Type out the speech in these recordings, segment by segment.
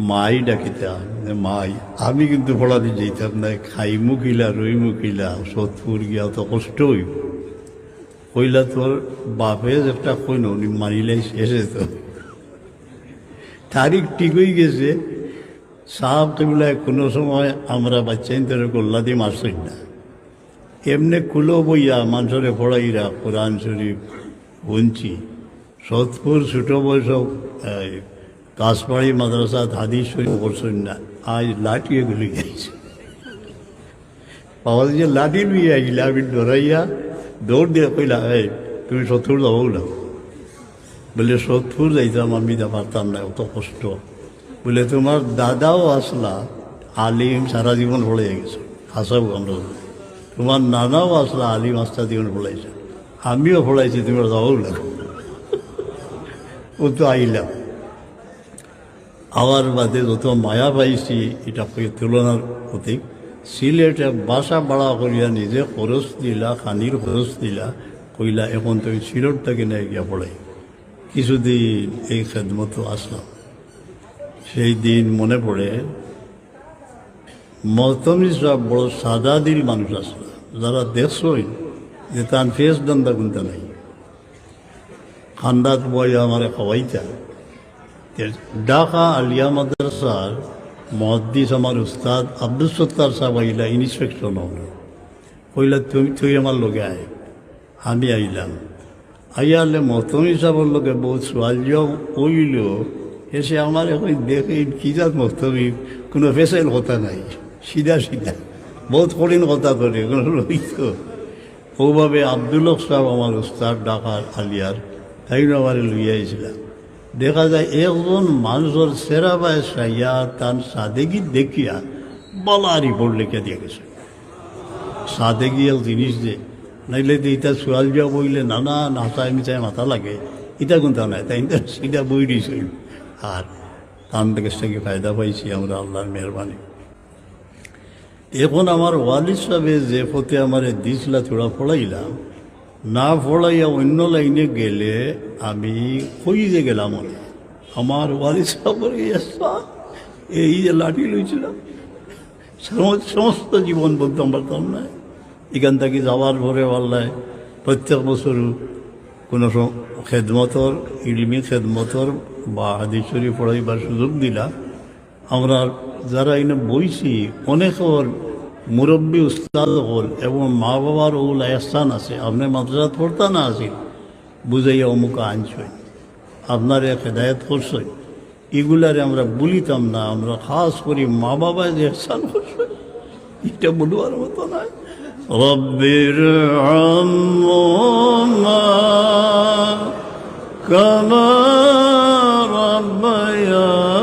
মাই ডাকিতাম, মাই। আমি কিন্তু পড়াতে যেতাম না, খাইমু কিলা রইমু কিলা, সোদপুর গিয়া তো কষ্ট হইব। কইলা তোর বাপে একটা কইন উনি মানিলাই শেষে তো তারিখ ঠিক হয়ে গেছে। সাহাব কেবলায় কোনো সময় আমরা বাচ্চাইন্তরে গোল্লা দিয়ে মারছই না, এমনি কুলো বইয়া মানুষরে পড়াইরা কোরআন শরীফ শুনছি। সোদপুর ছোটো বয়স কাশবাড়ি মাদ্রাসা হাদিস শরীফ করছেন না, আজ লাঠিয়ে গুলি গেছে। পাওয়া যে লাঠি লুইয়া আইলা, আমি ডরাইয়া দৌড় দিয়ে কইলা, এই তুমি সোদপুর যাবো না? বলে সোদপুর যাইতাম, আমি যা পারতাম না, অত কষ্ট। বলে তোমার দাদাও আসলা আলিম, সারা জীবন পড়ে গেছে, হাসাবো আমরা। তোমার নানাও আসলা আলিম, আস্তা জীবন পড়াইছে, আমিও পড়াইছি, তুমি যাবো না? ও তো আইলাম। আবার বাদে যত মায়া পাইছি এটা তুলনার প্রতীক। সিলেটে বাসা ভাড়া করিয়া নিজে খরচ দিলা, খানির খরচ দিলা, কইলা এখন তুমি সিলেট থেকে নিয়ে গিয়া পড়াই। কিছুদিন এই খেদমত আসলাম। সেই দিন মনে পড়ে, মতমি সব বড় সাদা দিল মানুষ আসলো, যারা দেখছই যে তার ফেস দন্দা গুনতে নাই। খান্দাত বই আমার খাওয়াইতা। ঢাকা আলিয়া মাদ্রাসার মহাদ্দিস আমার উস্তাদ আব্দুল সত্তার সাহেব আইলা ইন্সপেকশন হল। কইলা তুই আমার লোকে আয়। আমি আইলাম। আইয়ালে মতমি সাহেবের লোকে বহুত সোয়ালিও কইল। এসে আমার এখন দেখে কি যাত মতমি, কোনো ফেসাইল কথা নাই, সিধা সিধা বহুত কঠিন কথা করে কোনো রইত। ওভাবে আব্দুল হক সাহেব আমার উস্তাদ ঢাকার আলিয়ার, তাই আমার লইয়াইছিলাম। দেখা যায় একজন মানুষের সেরা বায় সাইয়া তার সাদেগি দেখিয়া বলা রিপোর্ট লিখে দিয়ে গেছে। সাদেগি এক জিনিস যে নাইলে তো ইটা সোয়াল যাওয়া বইলে নানা নাচায় মিচায় মাথা লাগে, ইটা কিন্তু নাই, তাই সেটা বই দিয়েছে। আর তার থেকে ফায়দা পাইছি আমরা, আল্লাহর মেহরবানি। এখন আমার ওয়ালিদ সাহেবে যে পথে আমার দিসলা থোড়া পড়াইলাম, না পড়াইয়া অন্য লাইনে গেলে আমি কইজে গেলাম। আমার ওয়ালিদ সাহেবের এই যে লাঠি লইছিলাম, সমস্ত জীবন বলতাম পারতাম না। এখান থেকে যাওয়ার পরে আল্লাহ প্রত্যেক বছর কোনো খেদমতর, ইলমি খেদমতর বা হাদিস শরীফ পড়াইবার সুযোগ দিলা। আমরা যারা এনে বইছি অনেকের মুরব্বী উস্তাদ হল এবং মা বাবার ওগুলো এহসান আছে। আপনার মাদ্রাসা পড়তা না আসিল, বুঝাইয়া অমুকা আনছই, আপনার এক হেদায়ত করছই, এগুলারে আমরা বলিতাম না। আমরা খাস করি মা বাবা যে এহসান করছে, এটা বলবার মতো নয়। রব্বির হামহুমা কামা রাব্বায়ানি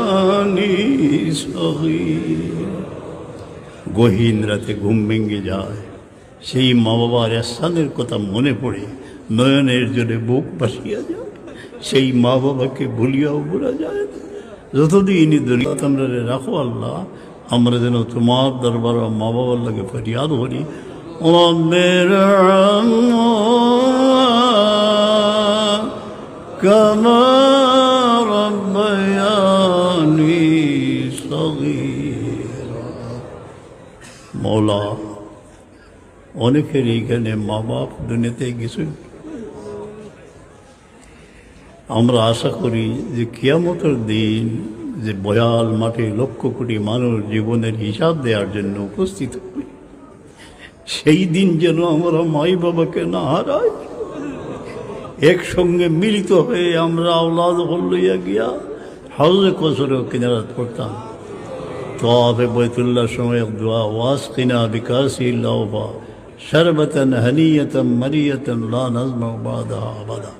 সগীরা। গহীন রাতে ঘুম ভেঙে যায়, সেই মা বাবার এহসানের কথা মনে পড়ে নয়নের জলে বুক ভাসিয়া যায়। সেই মা বাবাকে ভুলিয়াও ভোলা যায়। যতদিন দুনিয়াতে আমরা রাখো আল্লাহ, আমরা যেন তোমার দরবার মা বাবার লাগে ফরিয়াদ করি, রব্বির হামহুমা কামা রাব্বায়ানি সগীরা। মওলা, অনেকের এইখানে মা বাপ দুনিয়াতে কিছু। আমরা আশা করি যে কিয়ামতের দিন যে বয়াল মাঠে লক্ষ কোটি মানুষ জীবনের হিসাব দেওয়ার জন্য উপস্থিত হবে, সেই দিন যেন আমরা মাই বাবাকে না হারাই। একসঙ্গে মিলিত হয়ে আমরা আওলাদ লইয়া গিয়া হাউজে কসরে কিনারাত করতাম। طواف بيت الله সময় দোয়া, ওয়াসকিনা বিকাসিল লাওবা শারবাতান হানিয়াতান মারিয়াতান লা নাজমা বাদাহা আবাদা।